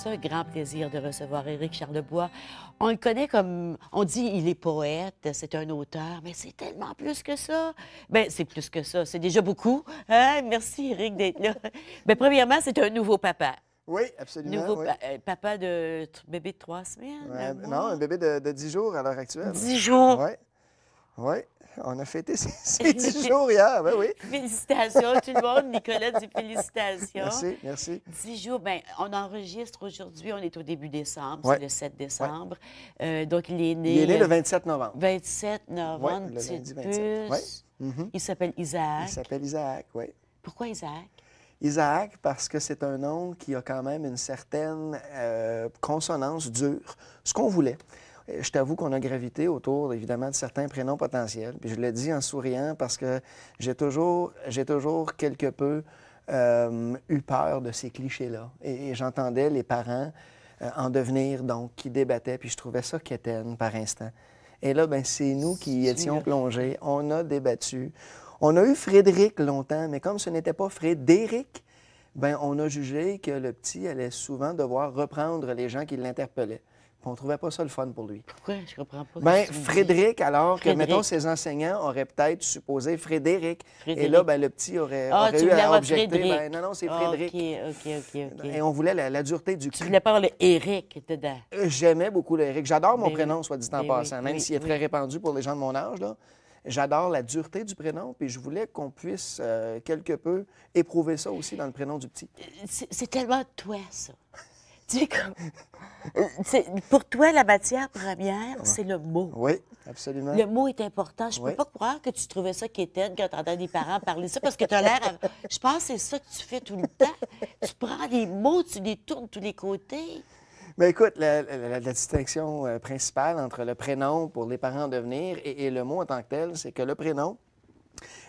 C'est un grand plaisir de recevoir Éric Charlebois. On le connaît comme, on dit, il est poète, c'est un auteur, mais c'est tellement plus que ça. Bien, c'est plus que ça, c'est déjà beaucoup. Hein? Merci, Éric, d'être là. Bien, premièrement, c'est un nouveau papa. Oui, absolument. Nouveau Oui. papa de bébé de 3 semaines, un Non, mois. un bébé de 10 jours à l'heure actuelle. 10 jours. Oui, oui. On a fêté ces 10 jours hier, ben oui. Félicitations, tout le monde. Nicolas dit félicitations. Merci, merci. 10 jours. Bien, on enregistre aujourd'hui, on est au début décembre, Ouais. c'est le 7 décembre. Donc, il est né... Il est né le 27 novembre. 27 novembre, Ouais, le petite lundi 27. puce. Ouais. Mhm. Il s'appelle Isaac. Il s'appelle Isaac, oui. Pourquoi Isaac? Isaac, parce que c'est un nom qui a quand même une certaine consonance dure, ce qu'on voulait. Je t'avoue qu'on a gravité autour, évidemment, de certains prénoms potentiels. Puis je le dis en souriant parce que j'ai toujours quelque peu eu peur de ces clichés-là. Et j'entendais les parents en devenir, donc, qui débattaient, puis je trouvais ça quétaine par instant. Et là, ben c'est nous qui y étions plongés. On a débattu. On a eu Frédéric longtemps, mais comme ce n'était pas Frédéric, ben on a jugé que le petit allait souvent devoir reprendre les gens qui l'interpellaient. Puis on ne trouvait pas ça le fun pour lui. Pourquoi? Je comprends pas. Ben ce que tu me dis. Frédéric, alors que, Frédéric. mettons, ses enseignants auraient peut-être supposé Frédéric. Frédéric. Et là, ben le petit aurait Ah, tu eu voulais à avoir objecter. Frédéric. Ben, non, c'est Ah, Frédéric. OK. Et on voulait la dureté du Tu cri. voulais pas avoir le Éric dedans. J'aimais beaucoup le Éric. J'adore mon Ben prénom, oui. soit dit en Ben passant, oui, même oui, s'il est très répandu pour les gens de mon âge, là. J'adore la dureté du prénom, puis je voulais qu'on puisse quelque peu éprouver ça aussi dans le prénom du petit. C'est tellement toi, ça. Tu sais, comme... Pour toi, la matière première, c'est le mot. Oui, absolument. Le mot est important. Je peux Oui. pas croire que tu trouvais ça quétaine quand tu entends des parents parler ça, parce que tu as l'air... Je pense que c'est ça que tu fais tout le temps. Tu prends les mots, tu les tournes de tous les côtés. Bien, écoute, la distinction principale entre le prénom pour les parents en devenir et le mot en tant que tel, c'est que le prénom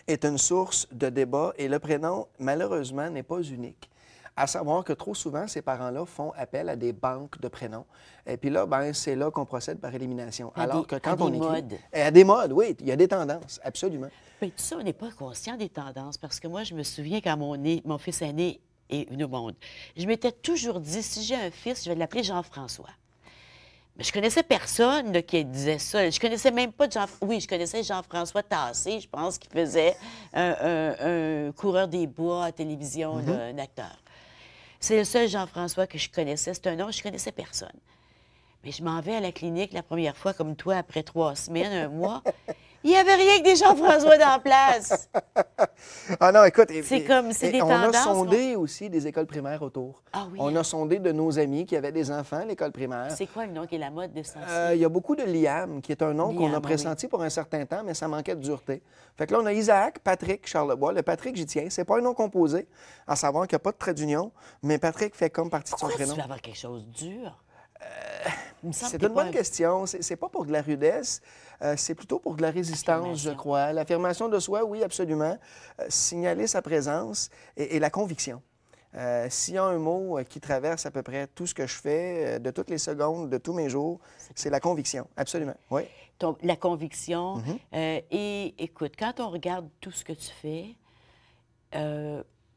est une source de débat et le prénom, malheureusement, n'est pas unique. À savoir que trop souvent, ces parents-là font appel à des banques de prénoms. Et puis là, ben, c'est là qu'on procède par élimination. À Alors des- que à quand des on écrit... modes. À des modes, oui. Il y a des tendances, absolument. Mais tout ça, on n'est pas conscient des tendances, parce que moi, je me souviens quand mon fils aîné est venu au monde, je m'étais toujours dit, si j'ai un fils, je vais l'appeler Jean-François. Mais je connaissais personne là, qui disait ça. Je connaissais même pas Jean... Oui, je connaissais Jean-François Tassé, je pense, qui faisait un coureur des bois à la télévision, là, un acteur. C'est le seul Jean-François que je connaissais. C'est un nom, je connaissais personne. Mais je m'en vais à la clinique la première fois, comme toi, après 3 semaines, un mois. Il n'y avait rien que des Jean-François dans la place. Ah non, écoute, C'est comme, c'est des on a tendances, sondé aussi des écoles primaires autour. Ah oui, On hein? a sondé de nos amis qui avaient des enfants à l'école primaire. C'est quoi le nom qui est la mode de ce Il y a beaucoup de Liam, qui est un nom qu'on Liam, a pressenti pour un certain temps, mais ça manquait de dureté. Fait que là, on a Isaac, Patrick, Charlebois. Le Patrick, j'y tiens. C'est pas un nom composé, à savoir qu'il n'y a pas de trait d'union, mais Patrick fait comme partie de son Pourquoi tu prénom. veux avoir quelque chose de dur? Il me semble C'est que t'es une pas bonne question. C'est pas pour de la rudesse, c'est plutôt pour de la résistance, je Affirmation. crois. L'affirmation de soi, oui, absolument. Signaler sa présence et la conviction. S'il y a un mot qui traverse à peu près tout ce que je fais, de toutes les secondes, de tous mes jours, c'est la conviction, absolument. Oui. La conviction. Mhm. Et écoute, quand on regarde tout ce que tu fais,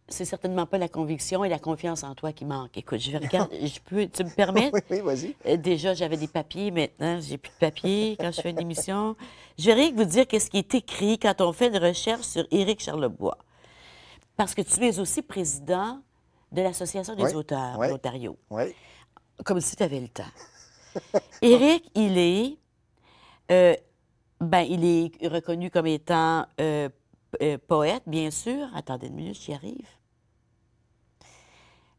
c'est certainement pas la conviction et la confiance en toi qui manquent. Écoute, je vais regarder, tu me permets? Oui, oui, vas-y. Déjà, j'avais des papiers, maintenant, j'ai plus de papiers quand je fais une émission. Je vais rien que vous dire qu'est-ce qui est écrit quand on fait une recherche sur Éric Charlebois. Parce que tu es aussi président de l'Association des Oui, auteurs oui. de l'Ontario. Oui. Comme si tu avais le temps. Éric, il est reconnu comme étant poète, bien sûr. Attendez une minute, j'y arrive.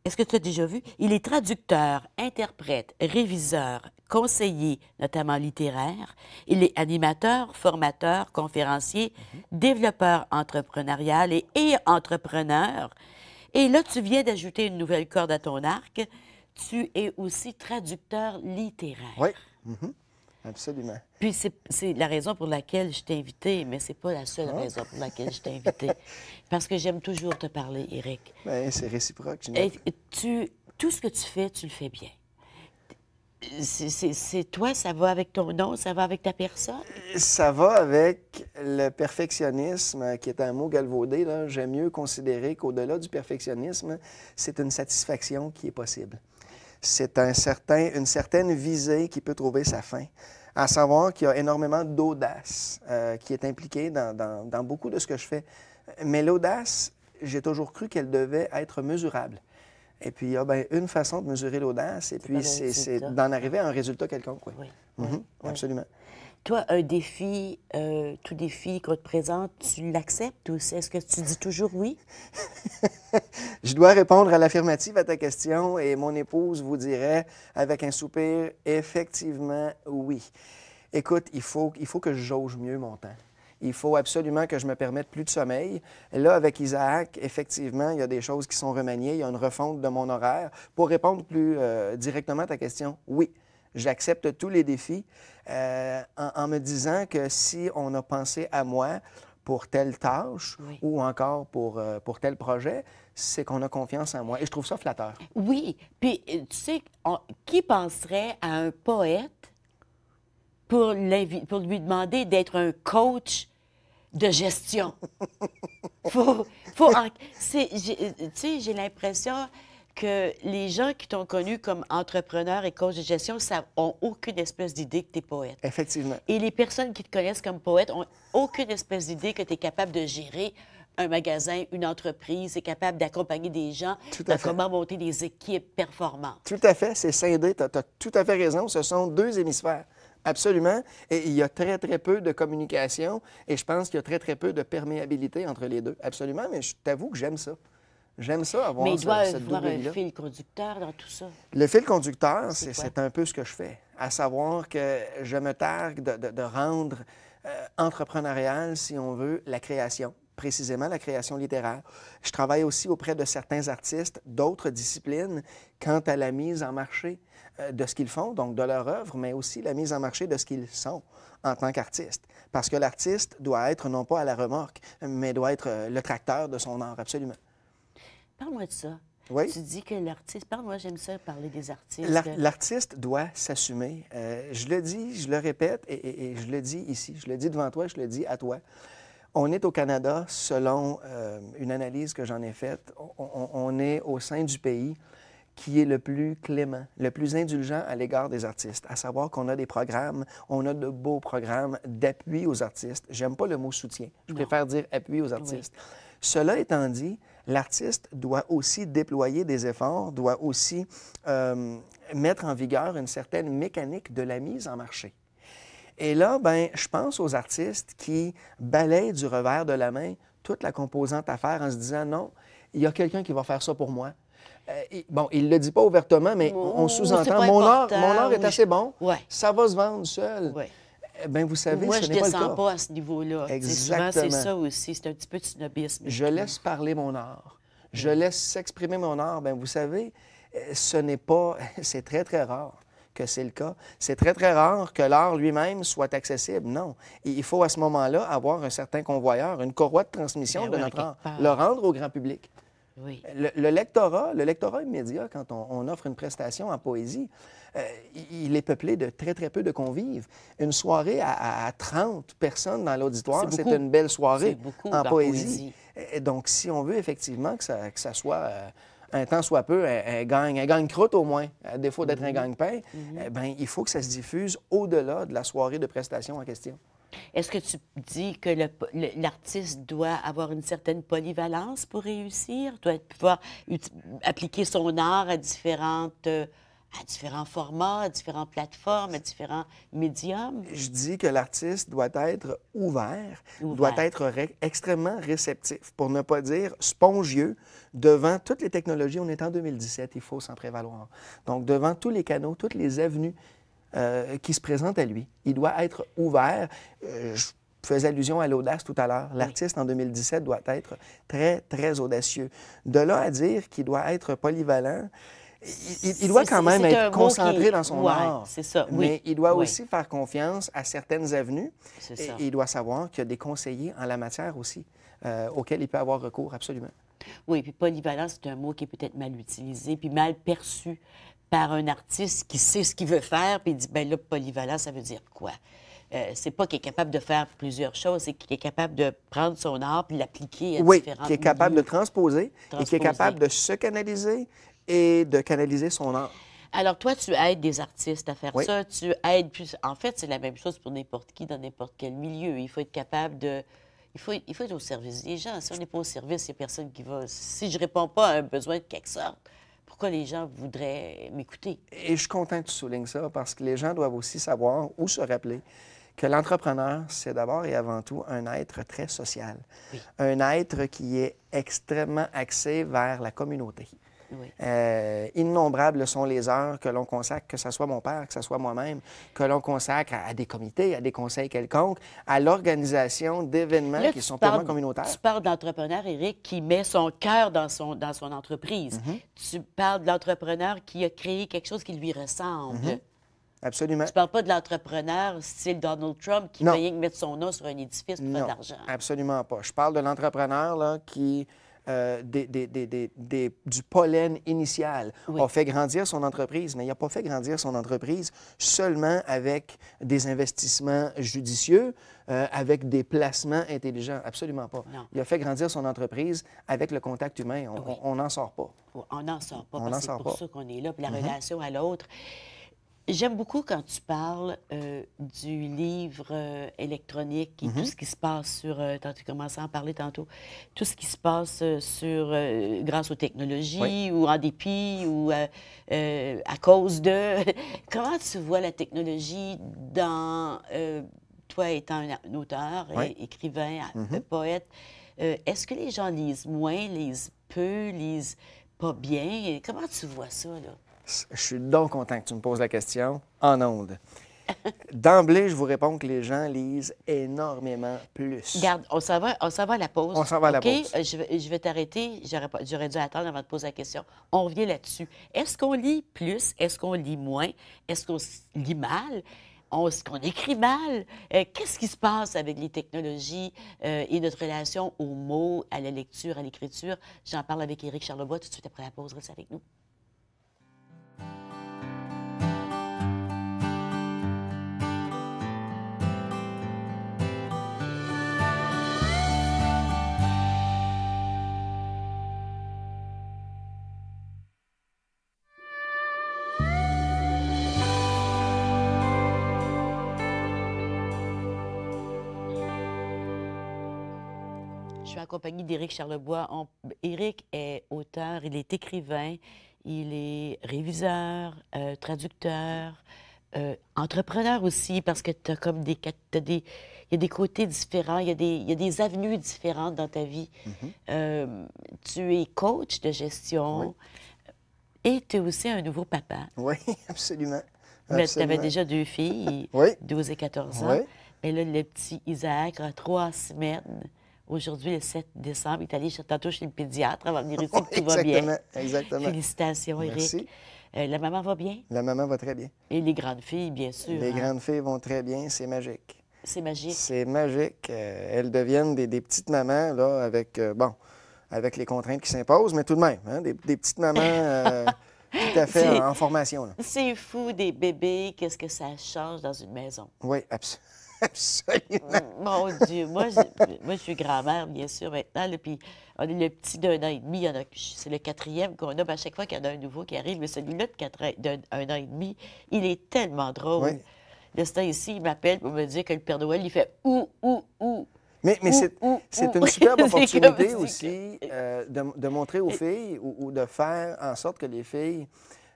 Est-ce que tu as déjà vu? Il est traducteur, interprète, réviseur, conseiller, notamment littéraire. Il est animateur, formateur, conférencier, développeur entrepreneurial et entrepreneur. Et là, tu viens d'ajouter une nouvelle corde à ton arc. Tu es aussi traducteur littéraire. Oui. Mhm. Absolument. Puis c'est la raison pour laquelle je t'ai invité, mais c'est pas la seule raison pour laquelle je t'ai invité. Parce que j'aime toujours te parler, Éric. Bien, c'est réciproque, Et Ginette. tout ce que tu le fais bien. C'est toi, ça va avec ton nom, ça va avec ta personne? Ça va avec le perfectionnisme, qui est un mot galvaudé, là. J'aime mieux considérer qu'au-delà du perfectionnisme, c'est une satisfaction qui est possible. C'est une certaine visée qui peut trouver sa fin. À savoir qu'il y a énormément d'audace qui est impliquée dans beaucoup de ce que je fais. Mais l'audace, j'ai toujours cru qu'elle devait être mesurable. Et puis, il y a une façon de mesurer l'audace, et puis c'est d'en arriver à un résultat quelconque. Oui. Oui. Absolument. Toi, un défi, tout défi qu'on te présente, tu l'acceptes ou est-ce que tu dis toujours oui? Je dois répondre à l'affirmative à ta question et mon épouse vous dirait, avec un soupir, effectivement, oui. Écoute, il faut que je jauge mieux mon temps. Il faut absolument que je me permette plus de sommeil. Là, avec Isaac, effectivement, il y a des choses qui sont remaniées. Il y a une refonte de mon horaire. Pour répondre plus directement à ta question, oui, j'accepte tous les défis en me disant que si on a pensé à moi pour telle tâche ou encore pour tel projet, c'est qu'on a confiance en moi. Et je trouve ça flatteur. Oui. Puis, tu sais, qui penserait à un poète pour lui demander d'être un coach de gestion? Tu sais, j'ai l'impression que les gens qui t'ont connu comme entrepreneur et coach de gestion n'ont aucune espèce d'idée que tu es poète. Effectivement. Et les personnes qui te connaissent comme poète ont aucune espèce d'idée que tu es capable de gérer un magasin, une entreprise, est capable d'accompagner des gens dans comment monter des équipes performantes. Tout à fait, c'est scindé. Tu as tout à fait raison. Ce sont deux hémisphères. Absolument. Et il y a très, très peu de communication et je pense qu'il y a très, très peu de perméabilité entre les deux. Absolument, mais je t'avoue que j'aime ça. J'aime ça, avoir mais il doit y cette avoir double un vie-là. fil conducteur dans tout ça. Le fil conducteur, c'est quoi? un peu ce que je fais, à savoir que je me targue de rendre entrepreneurial, si on veut, la création, précisément la création littéraire. Je travaille aussi auprès de certains artistes d'autres disciplines quant à la mise en marché de ce qu'ils font, donc de leur œuvre, mais aussi la mise en marché de ce qu'ils sont en tant qu'artiste. Parce que l'artiste doit être non pas à la remorque, mais doit être le tracteur de son art, absolument. Parle-moi de ça. Oui. Tu dis que l'artiste... Parle-moi, j'aime ça, parler des artistes. L'artiste doit s'assumer. Je le dis, je le répète, et je le dis ici, je le dis devant toi, je le dis à toi. On est au Canada, selon une analyse que j'en ai faite, on est au sein du pays qui est le plus clément, le plus indulgent à l'égard des artistes, à savoir qu'on a des programmes, on a de beaux programmes d'appui aux artistes. J'aime pas le mot soutien, je préfère dire appui aux artistes. Oui. Cela étant dit, l'artiste doit aussi déployer des efforts, doit aussi mettre en vigueur une certaine mécanique de la mise en marché. Et là, je pense aux artistes qui balayent du revers de la main toute la composante affaires en se disant non, il y a quelqu'un qui va faire ça pour moi. Bon, il ne le dit pas ouvertement, mais on sous-entend mon art est assez bon, ça va se vendre seul. Ouais. Bien, vous savez, moi, ce n'est pas le cas. Moi, je ne descends pas à ce niveau-là. Exactement. Souvent, c'est ça aussi, c'est un petit peu de snobisme. Je laisse parler mon art. Je laisse s'exprimer mon art. Bien, vous savez, ce n'est pas... C'est très, très rare que c'est le cas. C'est très, très rare que l'art lui-même soit accessible. Non. Il faut à ce moment-là avoir un certain convoyeur, une courroie de transmission de notre art, le rendre au grand public. Oui. Le lectorat immédiat, quand on offre une prestation en poésie, il est peuplé de très, très peu de convives. Une soirée à 30 personnes dans l'auditoire, c'est une belle soirée en poésie. Et donc, si on veut effectivement que ça soit, un temps soit peu, un gagne-croûte au moins, à défaut d'être un gagne-pain, il faut que ça se diffuse au-delà de la soirée de prestation en question. Est-ce que tu dis que l'artiste doit avoir une certaine polyvalence pour réussir, doit pouvoir appliquer son art à différents formats, à différentes plateformes, à différents médiums? Je dis que l'artiste doit être ouvert, doit être extrêmement réceptif, pour ne pas dire spongieux, devant toutes les technologies. On est en 2017, il faut s'en prévaloir. Donc, devant tous les canaux, toutes les avenues qui se présente à lui. Il doit être ouvert. Je faisais allusion à l'audace tout à l'heure. L'artiste, en 2017, doit être très, très audacieux. De là à dire qu'il doit être polyvalent, il doit quand même être concentré dans son art. C'est ça, mais il doit aussi faire confiance à certaines avenues. Et il doit savoir qu'il y a des conseillers en la matière aussi, auxquels il peut avoir recours, absolument. Oui, puis polyvalent, c'est un mot qui est peut-être mal utilisé, puis mal perçu par un artiste qui sait ce qu'il veut faire, puis il dit, bien là, polyvalent, ça veut dire quoi? C'est pas qu'il est capable de faire plusieurs choses, c'est qu'il est capable de prendre son art puis l'appliquer à différents qui est capable de transposer, et qui est capable de se canaliser et de canaliser son art. Alors, toi, tu aides des artistes à faire Oui. ça. Tu aides plus. En fait, c'est la même chose pour n'importe qui, dans n'importe quel milieu. Il faut être capable de. Il faut être au service des gens. Si on n'est pas au service, il n'y a personne qui va. Si je ne réponds pas à un besoin de quelque sorte, pourquoi les gens voudraient m'écouter? Et je suis content que tu soulignes ça parce que les gens doivent aussi savoir ou se rappeler que l'entrepreneur, c'est d'abord et avant tout un être très social. Oui. Un être qui est extrêmement axé vers la communauté. Oui. Innombrables sont les heures que l'on consacre, que ce soit mon père, que ce soit moi-même, que l'on consacre à des comités, à des conseils quelconques, à l'organisation d'événements Là, qui tu sont parles, purement communautaires. tu parles d'entrepreneur, Éric, qui met son cœur dans son entreprise. Tu parles de l'entrepreneur qui a créé quelque chose qui lui ressemble. Absolument. Tu parles pas de l'entrepreneur style Donald Trump qui Non. fait rien que mettre son nom sur un édifice pour faire Non, de l'argent. absolument pas. Je parle de l'entrepreneur là, qui, du pollen initial, Oui. a fait grandir son entreprise, mais il n'a pas fait grandir son entreprise seulement avec des investissements judicieux, avec des placements intelligents. Absolument pas. Non. Il a fait grandir son entreprise avec le contact humain. Oui. On n'en sort pas. On n'en sort pas, On parce n'en que c'est sort pour pas. ça qu'on est là, puis la relation à l'autre. J'aime beaucoup quand tu parles du livre électronique et tout ce qui se passe sur... tu commençais à en parler tantôt. Tout ce qui se passe grâce aux technologies ou en dépit ou à cause de... Comment tu vois la technologie dans... toi étant un auteur, Oui. écrivain, poète, est-ce que les gens lisent moins, lisent peu, lisent pas bien? Comment tu vois ça, là? Je suis donc content que tu me poses la question en ondes. D'emblée, je vous réponds que les gens lisent énormément plus. Regarde, on s'en va à la pause. On s'en va à la OK? pause. Je vais t'arrêter. J'aurais dû attendre avant de poser la question. On revient là-dessus. Est-ce qu'on lit plus? Est-ce qu'on lit moins? Est-ce qu'on lit mal? Est-ce qu'on écrit mal? Qu'est-ce qui se passe avec les technologies et notre relation aux mots, à la lecture, à l'écriture? J'en parle avec Éric Charlebois tout de suite après la pause. Reste avec nous. Je suis en compagnie d'Éric Charlebois. Éric est auteur, il est écrivain, il est réviseur, traducteur, entrepreneur aussi, parce que tu as comme il y a des côtés différents, il y a des avenues différentes dans ta vie. Tu es coach de gestion et tu es aussi un nouveau papa. Oui, absolument. Tu avais Absolument. déjà 2 filles, Oui. 12 et 14 ans. Oui. Et là, le petit Isaac a 3 semaines. Aujourd'hui, le 7 décembre, il est allé tantôt chez le pédiatre avant de venir ici, que tout va bien. Exactement, exactement. Félicitations, Merci. Éric. La maman va bien? La maman va très bien. Et les grandes filles, bien sûr. Les hein? grandes filles vont très bien, c'est magique. C'est magique. C'est magique. Elles deviennent des petites mamans, là, avec, avec les contraintes qui s'imposent, mais tout de même, hein, des petites mamans tout à fait C'est- en formation. Là. C'est fou, des bébés, qu'est-ce que ça change dans une maison? Oui, absolument. Mon Dieu, moi, je suis grand-mère, bien sûr, maintenant, là, puis on est le petit d'1 an et demi, c'est le 4e qu'on a, puis à chaque fois qu'il y en a un nouveau qui arrive, mais celui-là d'un an et demi, il est tellement drôle. Oui. De ce temps ici, il m'appelle pour me dire que le Père Noël, il fait « ou, ou, ou ». Mais c'est une superbe C'est opportunité comme- aussi de montrer aux filles ou de faire en sorte que les filles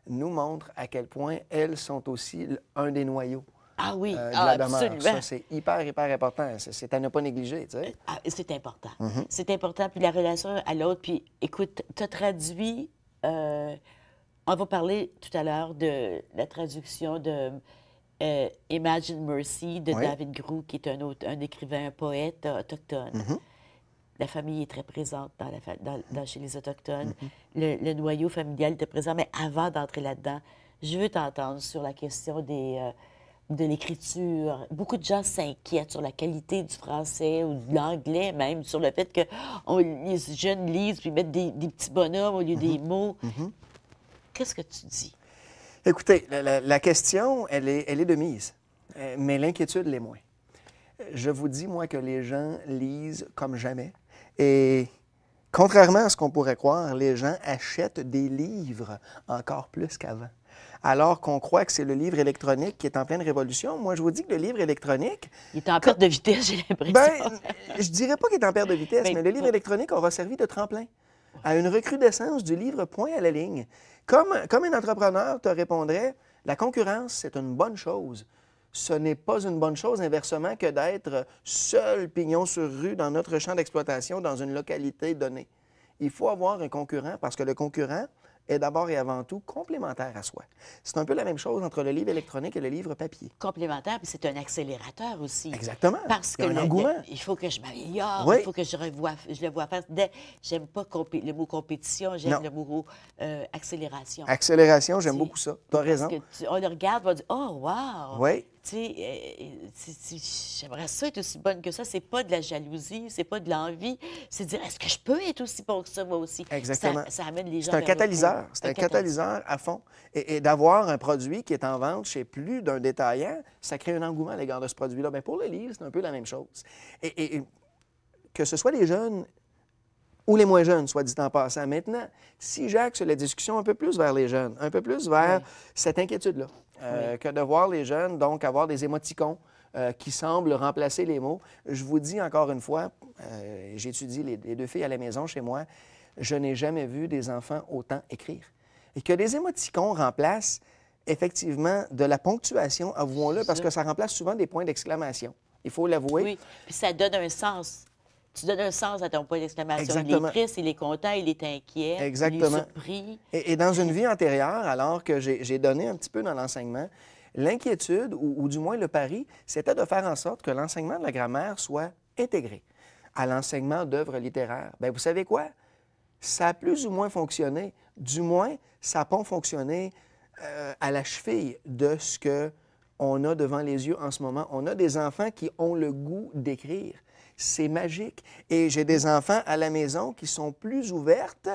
nous montrent à quel point elles sont aussi un des noyaux Ah oui, de la demeure. absolument. Ça, c'est hyper, hyper important. C'est à ne pas négliger, tu sais. Ah, c'est important. C'est important. Puis la relation à l'autre. Puis écoute, tu as traduit. On va parler tout à l'heure de la traduction de Imagine Mercy de Oui. David Groux, qui est un écrivain, un poète autochtone. La famille est très présente chez les Autochtones. Le noyau familial était présent. Mais avant d'entrer là-dedans, je veux t'entendre sur la question de l'écriture. Beaucoup de gens s'inquiètent sur la qualité du français ou de l'anglais même, sur le fait que les jeunes lisent puis mettent des petits bonhommes au lieu des mots. Qu'est-ce que tu dis? Écoutez, la question, elle est de mise, mais l'inquiétude l'est moins. Je vous dis, moi, que les gens lisent comme jamais. Et contrairement à ce qu'on pourrait croire, les gens achètent des livres encore plus qu'avant. Alors qu'on croit que c'est le livre électronique qui est en pleine révolution. Moi, je vous dis que le livre électronique... Il est en perte de vitesse, j'ai l'impression. Ben, je dirais pas qu'il est en perte de vitesse, Ben, mais le livre électronique aura servi de tremplin à une recrudescence du livre point à la ligne. Comme un entrepreneur te répondrait, la concurrence, c'est une bonne chose. Ce n'est pas une bonne chose, inversement, que d'être seul pignon sur rue dans notre champ d'exploitation, dans une localité donnée. Il faut avoir un concurrent parce que le concurrent est d'abord et avant tout complémentaire à soi. C'est un peu la même chose entre le livre électronique et le livre papier. Complémentaire, puis c'est un accélérateur aussi. Exactement. Parce que Il y a un engouement. il faut que je m'améliore, Oui. il faut que je le vois faire. J'aime pas le mot compétition, j'aime Non. le mot accélération. Accélération, j'aime beaucoup ça. Tu as raison. Parce que on le regarde, on va dire « Oh, wow! » Oui. Tu sais, j'aimerais ça être aussi bonne que ça. C'est pas de la jalousie, c'est pas de l'envie. C'est de dire, est-ce que je peux être aussi bon que ça, moi aussi? Exactement. Ça amène les gens C'est un vers le catalyseur. haut. C'est un catalyseur à fond. Et d'avoir un produit qui est en vente chez plus d'un détaillant, ça crée un engouement à l'égard de ce produit-là. Bien, pour le livre, c'est un peu la même chose. Et que ce soit les jeunes ou les moins jeunes, soit dit en passant. Maintenant, si j'axe la discussion un peu plus vers les jeunes, un peu plus vers cette inquiétude-là, que de voir les jeunes, donc, avoir des émoticônes qui semblent remplacer les mots. Je vous dis encore une fois, j'étudie les deux filles à la maison chez moi, je n'ai jamais vu des enfants autant écrire. Et que les émoticônes remplacent effectivement de la ponctuation, avouons-le, parce que ça remplace souvent des points d'exclamation. Il faut l'avouer. Oui, puis ça donne un sens. Tu donnes un sens à ton point d'exclamation. Exactement. Il est triste, il est content, il est inquiet, Exactement. il est surpris. Et dans une vie antérieure, alors que j'ai donné un petit peu dans l'enseignement, l'inquiétude, ou du moins le pari, c'était de faire en sorte que l'enseignement de la grammaire soit intégré à l'enseignement d'œuvres littéraires. Bien, vous savez quoi? Ça a plus ou moins fonctionné. Du moins, ça n'a pas fonctionné à la cheville de ce qu'on a devant les yeux en ce moment. On a des enfants qui ont le goût d'écrire. C'est magique. Et j'ai des enfants à la maison qui sont plus ouvertes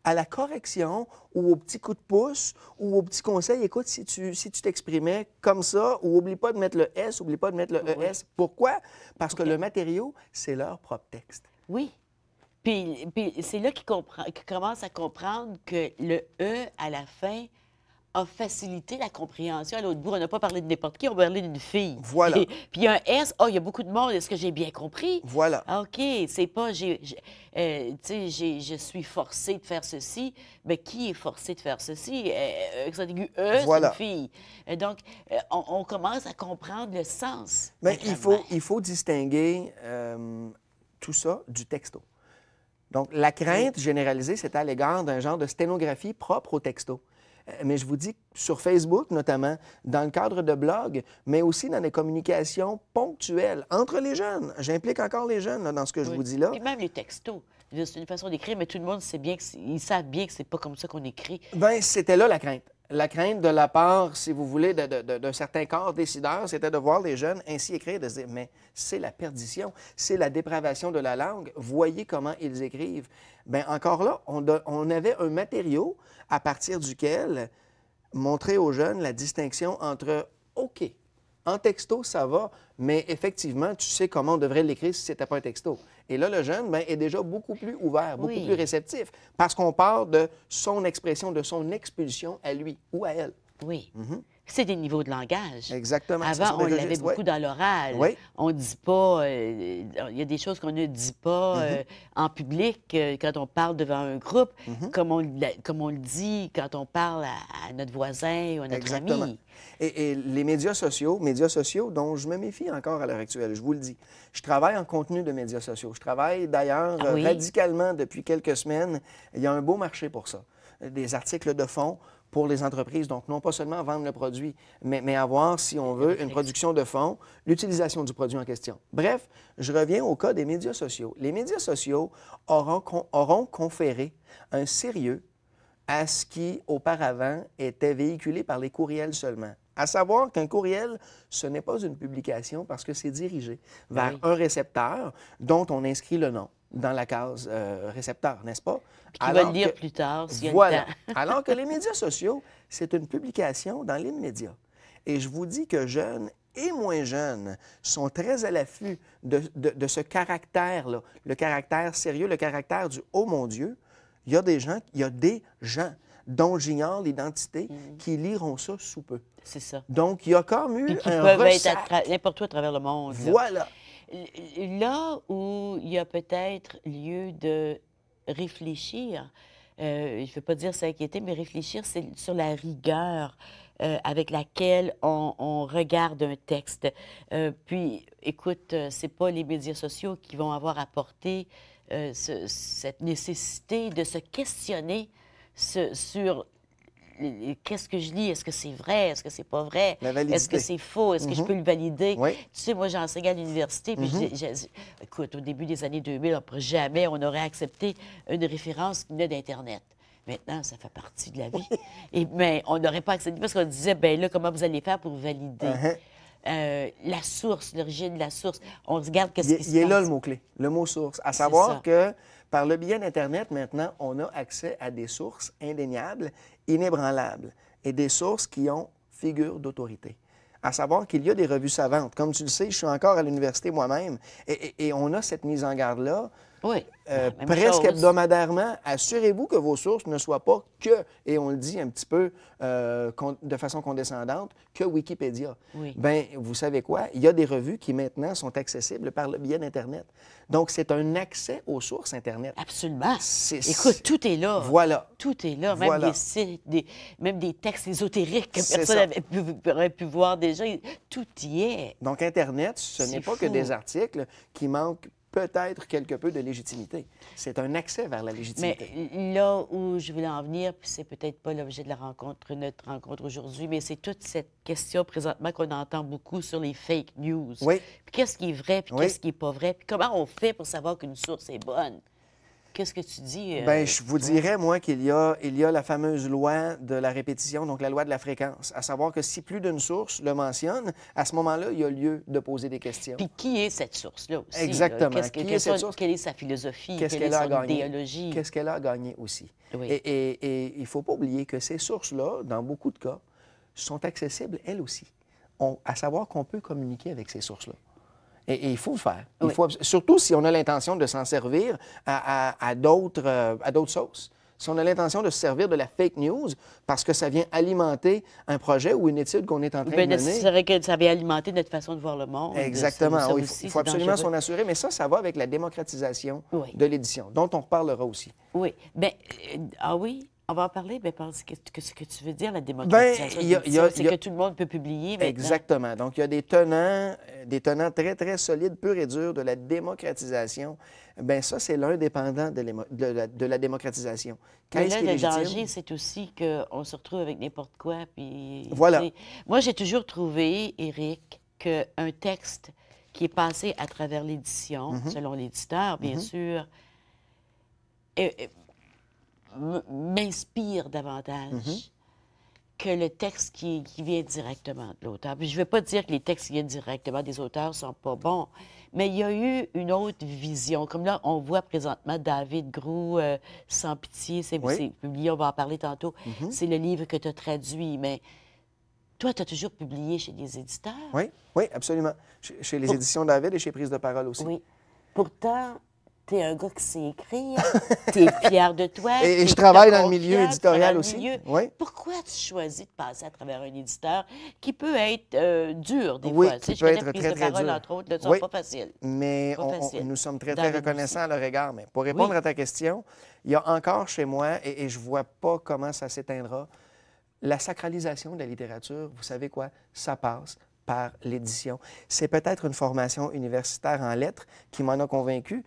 à la correction ou au petit coup de pouce ou au petit conseil. Écoute, si tu t'exprimais comme ça, ou oublie pas de mettre le S, oublie pas de mettre le ES. Pourquoi? Parce que le matériau, c'est leur propre texte. Oui. Puis c'est là qu'ils commencent à comprendre que le E à la fin a facilité la compréhension à l'autre bout. On n'a pas parlé de n'importe qui, on a parlé d'une fille. Voilà. Puis il y a un S, il y a beaucoup de monde, est-ce que j'ai bien compris? Voilà. Ah, OK, c'est pas, tu sais, je suis forcée de faire ceci. Mais qui est forcé de faire ceci? Accent aigu E, Voilà. c'est une fille. Donc, on commence à comprendre le sens. Bien, de la grammaire. il faut distinguer tout ça du texto. Donc, la crainte généralisée, c'est à l'égard d'un genre de sténographie propre au texto. Mais je vous dis, sur Facebook notamment, dans le cadre de blogs, mais aussi dans des communications ponctuelles entre les jeunes. J'implique encore les jeunes là, dans ce que je vous dis là. Puis même les textos. C'est une façon d'écrire, mais tout le monde sait bien ils savent bien que c'est pas comme ça qu'on écrit. Bien, c'était là la crainte. La crainte de la part, si vous voulez, d'un certain corps décideur, c'était de voir les jeunes ainsi écrire, de se dire, mais c'est la perdition, c'est la dépravation de la langue, voyez comment ils écrivent. Bien, encore là, on avait un matériau à partir duquel montrer aux jeunes la distinction entre, OK, en texto, ça va, mais effectivement, tu sais comment on devrait l'écrire si ce n'était pas un texto. Et là, le jeune bien, est déjà beaucoup plus ouvert, beaucoup plus réceptif, parce qu'on parle de son expression, de son expulsion à lui ou à elle. Oui. C'est des niveaux de langage. Exactement. Avant, on l'avait beaucoup dans l'oral. Oui. On ne dit pas... il y a des choses qu'on ne dit pas en public quand on parle devant un groupe, comme on le dit quand on parle à notre voisin ou à notre Exactement. ami. Et les médias sociaux dont je me méfie encore à l'heure actuelle, je vous le dis. Je travaille en contenu de médias sociaux. Je travaille d'ailleurs radicalement depuis quelques semaines. Il y a un beau marché pour ça. Des articles de fond pour les entreprises. Donc, non pas seulement vendre le produit, mais avoir, si on veut, une production de fond, l'utilisation du produit en question. Bref, je reviens au cas des médias sociaux. Les médias sociaux auront conféré un sérieux à ce qui, auparavant, était véhiculé par les courriels seulement. À savoir qu'un courriel, ce n'est pas une publication parce que c'est dirigé vers un récepteur dont on inscrit le nom dans la case récepteur, n'est-ce pas? Puis qui va le lire plus tard, s'il y a voilà. le temps. Alors que les médias sociaux, c'est une publication dans l'immédiat. Et je vous dis que jeunes et moins jeunes sont très à l'affût de ce caractère-là, le caractère sérieux, le caractère du « oh mon Dieu ». Il y a des gens dont j'ignore l'identité, qui liront ça sous peu. C'est ça. Donc, il y a comme eu Puis qui un peuvent ressac. être n'importe où à travers le monde. Là. Voilà. Là où il y a peut-être lieu de réfléchir, je ne veux pas dire s'inquiéter, mais réfléchir, c'est sur la rigueur avec laquelle on regarde un texte. Puis, écoute, c'est pas les médias sociaux qui vont avoir apporté cette nécessité de se questionner sur qu'est-ce que je lis? Est-ce que c'est vrai? Est-ce que c'est pas vrai? La validité. Est-ce que c'est faux? Est-ce que je peux le valider? Oui. Tu sais, moi, j'enseignais à l'université, puis écoute, au début des années 2000, jamais on aurait accepté une référence qui venait d'Internet. Maintenant, ça fait partie de la vie. Mais on n'aurait pas accepté parce qu'on disait, ben là, comment vous allez faire pour valider? La source, l'origine de la source. On regarde qu'est-ce qui se passe. Il est là le mot-clé, le mot source. À savoir que par le biais d'Internet, maintenant, on a accès à des sources indéniables, inébranlables, et des sources qui ont figure d'autorité. À savoir qu'il y a des revues savantes. Comme tu le sais, je suis encore à l'université moi-même, et on a cette mise en garde-là. Oui, presque hebdomadairement, assurez-vous que vos sources ne soient pas que, et on le dit un petit peu de façon condescendante, que Wikipédia. Oui. Bien, vous savez quoi? Il y a des revues qui maintenant sont accessibles par le biais d'Internet. Donc, c'est un accès aux sources Internet. Absolument. Écoute, tout est là. Voilà. Tout est là. Même Voilà. des sites, même des textes ésotériques que personne n'aurait pu voir déjà. Tout y est. Donc, Internet, ce n'est pas que fou. des articles qui manquent peut-être quelque peu de légitimité. C'est un accès vers la légitimité. Mais là où je voulais en venir, puis c'est peut-être pas l'objet de notre rencontre aujourd'hui, mais c'est toute cette question présentement qu'on entend beaucoup sur les fake news. Oui. Puis qu'est-ce qui est vrai, puis qu'est-ce qui est pas vrai, puis comment on fait pour savoir qu'une source est bonne? Qu'est-ce que tu dis? Bien, je vous dirais, moi, qu'il y a la fameuse loi de la répétition, donc la loi de la fréquence, à savoir que si plus d'une source le mentionne, à ce moment-là, il y a lieu de poser des questions. Puis qui est cette source-là aussi? Exactement. Qui est cette source? Quelle est sa philosophie? Qu'est-ce Quelle qu'elle a est à son gagner? idéologie? Qu'est-ce qu'elle a à gagner aussi? Oui. Et il ne faut pas oublier que ces sources-là, dans beaucoup de cas, sont accessibles, elles aussi. À savoir qu'on peut communiquer avec ces sources-là. Et il faut le faire. Oui. Surtout si on a l'intention de s'en servir à d'autres sauces. Si on a l'intention de se servir de la fake news parce que ça vient alimenter un projet ou une étude qu'on est en train de mener. C'est vrai que ça vient alimenter notre façon de voir le monde. Exactement. Ça Oui, aussi, il faut absolument dangereux. s'en assurer, mais ça va avec la démocratisation de l'édition, dont on reparlera aussi. Oui. Bien, oui? On va en parler, mais parce que ce que tu veux dire, la démocratisation, c'est que tout le monde peut publier maintenant. Exactement. Donc, il y a des tenants très, très solides, purs et durs de la démocratisation. Bien, ça, c'est l'un dépendant de la démocratisation. Mais là, le danger, c'est aussi qu'on se retrouve avec n'importe quoi. Puis, voilà. Moi, j'ai toujours trouvé, Éric, qu'un texte qui est passé à travers l'édition, selon l'éditeur, bien sûr, m'inspire davantage que le texte qui vient directement de l'auteur. Puis je ne veux pas dire que les textes qui viennent directement des auteurs ne sont pas bons, mais il y a eu une autre vision. Comme là, on voit présentement David Groux, Sans pitié, c'est publié, on va en parler tantôt. C'est le livre que tu as traduit, mais toi, tu as toujours publié chez des éditeurs. Oui, absolument. Chez les éditions David et chez Prise de parole aussi. Oui. Pourtant, tu es un gars qui sait écrire, tu es fier de toi. Et je travaille dans le milieu éditorial aussi. Oui. Pourquoi tu choisis de passer à travers un éditeur qui peut être dur des fois? Oui, qui peut être très, très dur. Entre autres, ne sont pas faciles. Mais nous sommes très, très reconnaissants à leur égard. Mais pour répondre à ta question, il y a encore chez moi, et je ne vois pas comment ça s'éteindra, la sacralisation de la littérature, vous savez quoi? Ça passe par l'édition. C'est peut-être une formation universitaire en lettres qui m'en a convaincu,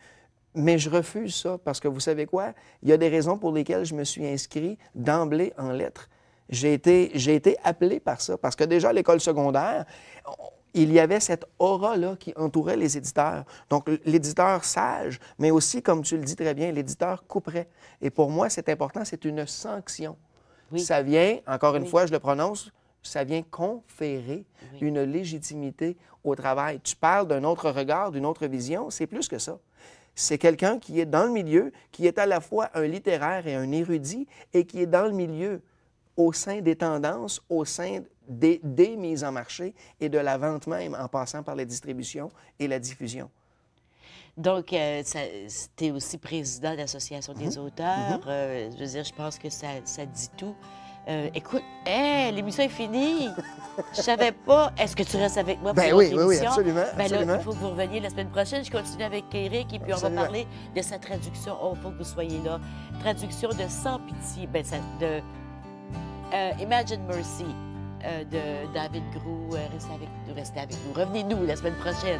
mais je refuse ça parce que vous savez quoi? Il y a des raisons pour lesquelles je me suis inscrit d'emblée en lettres. J'ai été appelé par ça parce que déjà à l'école secondaire, il y avait cette aura-là qui entourait les éditeurs. Donc, l'éditeur sage, mais aussi, comme tu le dis très bien, l'éditeur couperait. Et pour moi, c'est important, c'est une sanction. Oui. Ça vient, encore une fois, je le prononce, ça vient conférer une légitimité au travail. Tu parles d'un autre regard, d'une autre vision, c'est plus que ça. C'est quelqu'un qui est dans le milieu, qui est à la fois un littéraire et un érudit, et qui est dans le milieu au sein des tendances, au sein des mises en marché et de la vente même, en passant par la distribution et la diffusion. Donc, tu es aussi président de l'Association des auteurs. Je veux dire, je pense que ça dit tout. Écoute, l'émission est finie. Je savais pas. Est-ce que tu restes avec moi pour Ben une oui, autre oui, oui, émission? absolument, Ben là, absolument. il faut que vous reveniez la semaine prochaine. Je continue avec Éric et puis on va Absolument. parler de sa traduction. Oh, il faut que vous soyez là. Traduction de Sans pitié, de Imagine Mercy de David Groux. Restez avec nous. Revenez-nous la semaine prochaine.